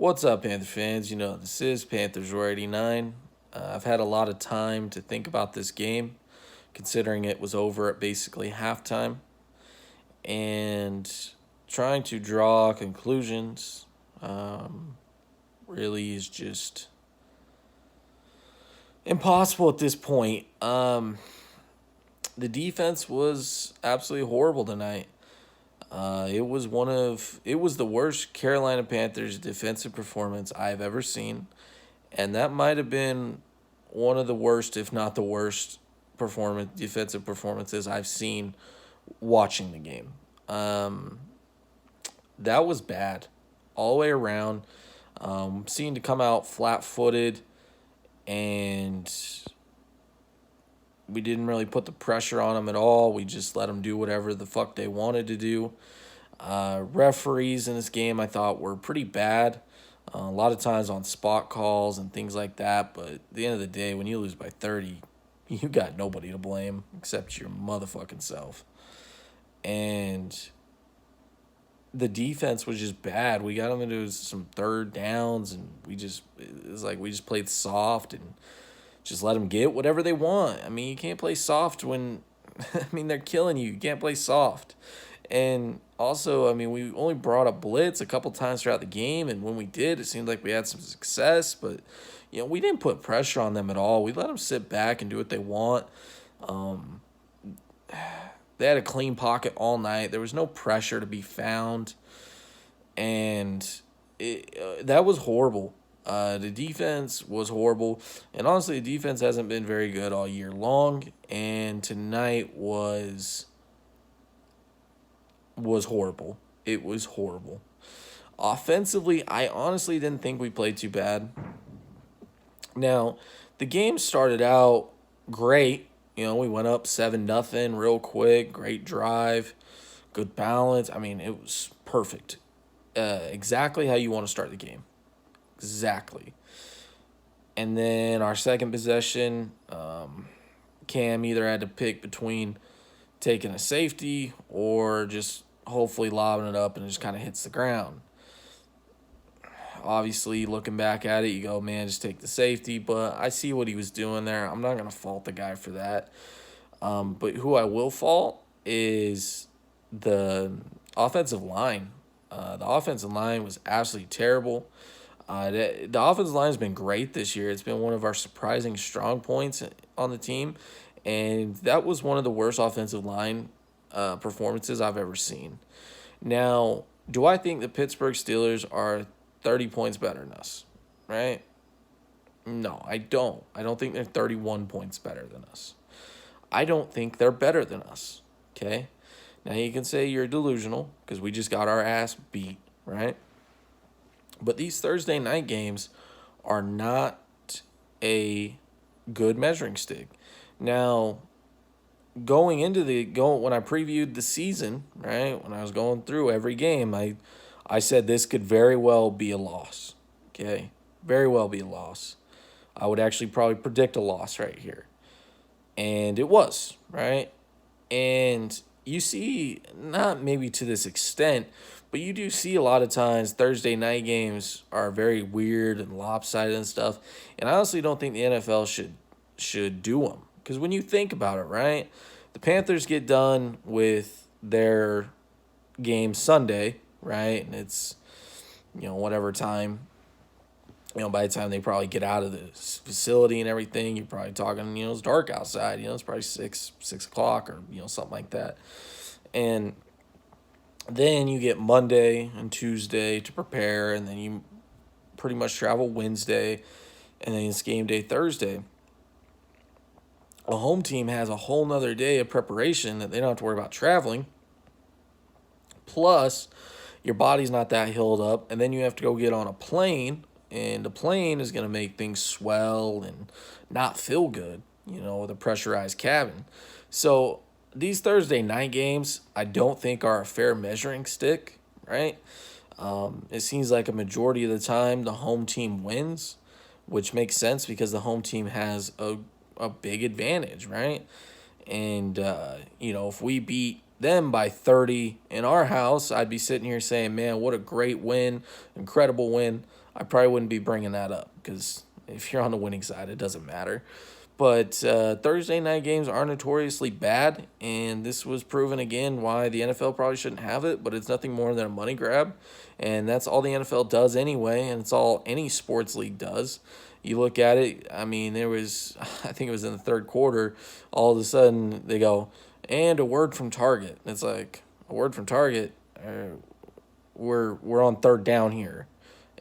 What's up, Panther fans? This is Panthers Roar 89. I've had a lot of time to think about this game, considering it was over at basically halftime, and trying to draw conclusions really is just impossible at this point. The defense was absolutely horrible tonight. It was the worst Carolina Panthers defensive performance I've ever seen, and that might have been one of the worst, if not the worst, defensive performances I've seen watching the game. Um, that was bad, all the way around. Seemed to come out flat-footed, and we didn't really put the pressure on them at all. We just let them do whatever the fuck they wanted to do. Referees in this game, I thought, were pretty bad. A lot of times on spot calls and things like that. But at the end of the day, when you lose by 30, you got nobody to blame except your motherfucking self. And the defense was just bad. We got them into some third downs, and it was like we just played soft and just let them get whatever they want. I mean, you can't play soft when, they're killing you. You can't play soft. And also, we only brought a blitz a couple times throughout the game, and when we did, it seemed like we had some success, but, we didn't put pressure on them at all. We let them sit back and do what they want. Um, they had a clean pocket all night. There was no pressure to be found, and that was horrible. The defense was horrible, and honestly, the defense hasn't been very good all year long. And tonight was horrible. It was horrible. Offensively, I honestly didn't think we played too bad. Now, the game started out great. We went up 7-0 real quick. Great drive, good balance. It was perfect. Exactly how you want to start the game. Exactly. And then our second possession, Cam either had to pick between taking a safety or just hopefully lobbing it up and it just kind of hits the ground. Obviously, looking back at it, you go, man, just take the safety. But I see what he was doing there. I'm not going to fault the guy for that. But who I will fault is the offensive line. The offensive line was absolutely terrible. The offensive line has been great this year. It's been one of our surprising strong points on the team, and that was one of the worst offensive line performances I've ever seen. Now, do I think the Pittsburgh Steelers are 30 points better than us, right? No, I don't. I don't think they're 31 points better than us. I don't think they're better than us, okay? Now, you can say you're delusional because we just got our ass beat, right? But these Thursday night games are not a good measuring stick. Now, when I previewed the season, right, when I was going through every game, I said this could very well be a loss. Okay? Very well be a loss. I would actually probably predict a loss right here. And it was, right? And you see, not maybe to this extent, but you do see a lot of times Thursday night games are very weird and lopsided and stuff. And I honestly don't think the NFL should do them. Because when you think about it, right, the Panthers get done with their game Sunday, right, and it's, whatever time, by the time they probably get out of the facility and everything, you're probably talking, it's dark outside, it's probably 6 o'clock or, something like that. And then you get Monday and Tuesday to prepare, and then you pretty much travel Wednesday, and then it's game day Thursday. A home team has a whole nother day of preparation that they don't have to worry about traveling. Plus, your body's not that healed up, and then you have to go get on a plane, and the plane is going to make things swell and not feel good, with a pressurized cabin. So these Thursday night games, I don't think are a fair measuring stick, right? It seems like a majority of the time the home team wins, which makes sense because the home team has a big advantage, right? And, if we beat them by 30 in our house, I'd be sitting here saying, man, what a great win, incredible win. I probably wouldn't be bringing that up because if you're on the winning side, it doesn't matter. But Thursday night games are notoriously bad, and this was proven again why the NFL probably shouldn't have it, but it's nothing more than a money grab, and that's all the NFL does anyway, and it's all any sports league does. You look at it, I mean, there was, I think it was in the third quarter, all of a sudden they go, and a word from Target. It's like, a word from Target? We're on third down here,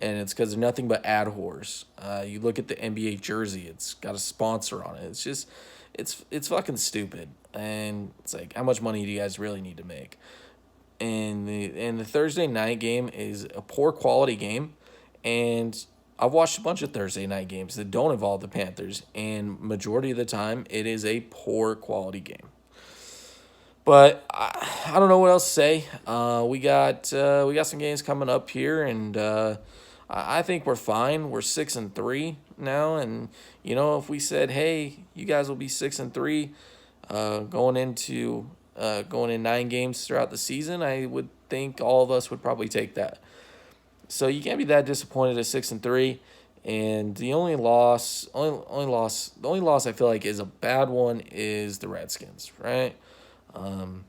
and it's because they're nothing but ad whores. You look at the NBA jersey; it's got a sponsor on it. It's just, it's fucking stupid, and it's like, how much money do you guys really need to make? And the Thursday night game is a poor quality game, and I've watched a bunch of Thursday night games that don't involve the Panthers, and majority of the time it is a poor quality game. But I don't know what else to say. We got some games coming up here, and I think we're fine. We're 6-3 now, and if we said, hey, you guys will be 6-3, going in 9 games throughout the season, I would think all of us would probably take that. So you can't be that disappointed at 6-3. And the only loss I feel like is a bad one is the Redskins, right? Um,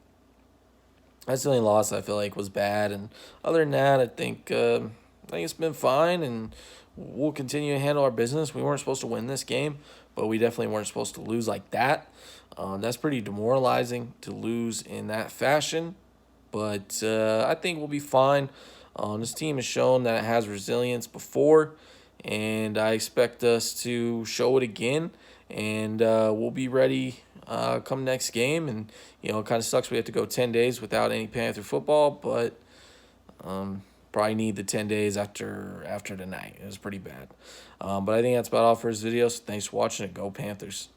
that's the only loss I feel like was bad, and other than that, I think it's been fine, and we'll continue to handle our business. We weren't supposed to win this game, but we definitely weren't supposed to lose like that. That's pretty demoralizing to lose in that fashion, but I think we'll be fine. This team has shown that it has resilience before, and I expect us to show it again, and we'll be ready come next game. And it kind of sucks we have to go 10 days without any Panther football, but probably need the 10 days after tonight. It was pretty bad. But I think that's about all for this video, so thanks for watching it. Go Panthers.